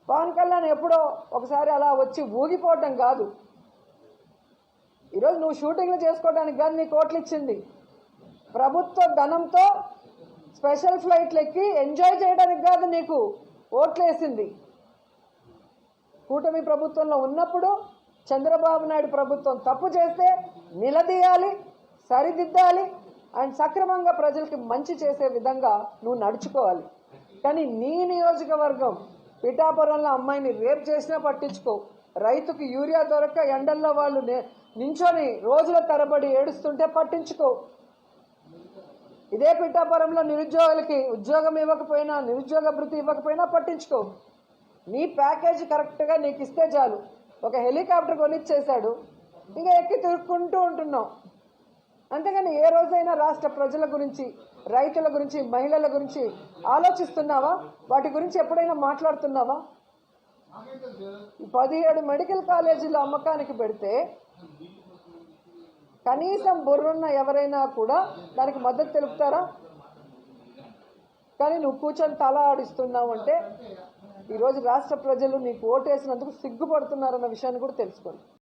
పవన్ కళ్యాణ్ ఎప్పుడో ఒకసారి అలా వచ్చి ఊగిపోవడం కాదు. ఈరోజు నువ్వు షూటింగ్లు చేసుకోవడానికి కాదు నీకు ఓట్లు ఇచ్చింది, ప్రభుత్వ ధనంతో స్పెషల్ ఫ్లైట్లు ఎక్కి ఎంజాయ్ చేయడానికి కాదు నీకు ఓట్లు వేసింది. కూటమి ప్రభుత్వంలో ఉన్నప్పుడు చంద్రబాబు నాయుడు ప్రభుత్వం తప్పు చేస్తే నిలదీయాలి, సరిదిద్దాలి అండ్ సక్రమంగా ప్రజలకి మంచి చేసే విధంగా నువ్వు నడుచుకోవాలి. కానీ నీ నియోజకవర్గం పిఠాపురంలో అమ్మాయిని రేప్ చేసినా పట్టించుకో, రైతుకి యూరియా దొరక్క ఎండల్లో వాళ్ళు నించొని రోజుల తరబడి ఏడుస్తుంటే పట్టించుకో, ఇదే పిఠాపురంలో నిరుద్యోగులకి ఉద్యోగం ఇవ్వకపోయినా నిరుద్యోగ భృతి ఇవ్వకపోయినా పట్టించుకో. నీ ప్యాకేజీ కరెక్ట్గా నీకు ఇస్తే చాలు. ఒక హెలికాప్టర్ కొనిచ్చేశాడు, ఇంకా ఎక్కి తిరుక్కుంటూ ఉంటున్నావు. అంతేగాని ఏ రోజైనా రాష్ట్ర ప్రజల గురించి, రైతుల గురించి, మహిళల గురించి ఆలోచిస్తున్నావా? వాటి గురించి ఎప్పుడైనా మాట్లాడుతున్నావా? 17 మెడికల్ కాలేజీలు అమ్మకానికి పెడితే కనీసం బుర్రున్న ఎవరైనా కూడా దానికి మద్దతు తెలుపుతారా? కానీ నువ్వు కూర్చొని తల ఆడిస్తున్నావు అంటే ఈరోజు రాష్ట్ర ప్రజలు నీకు ఓటేసినందుకు సిగ్గుపడుతున్నారన్న విషయాన్ని కూడా తెలుసుకోండి.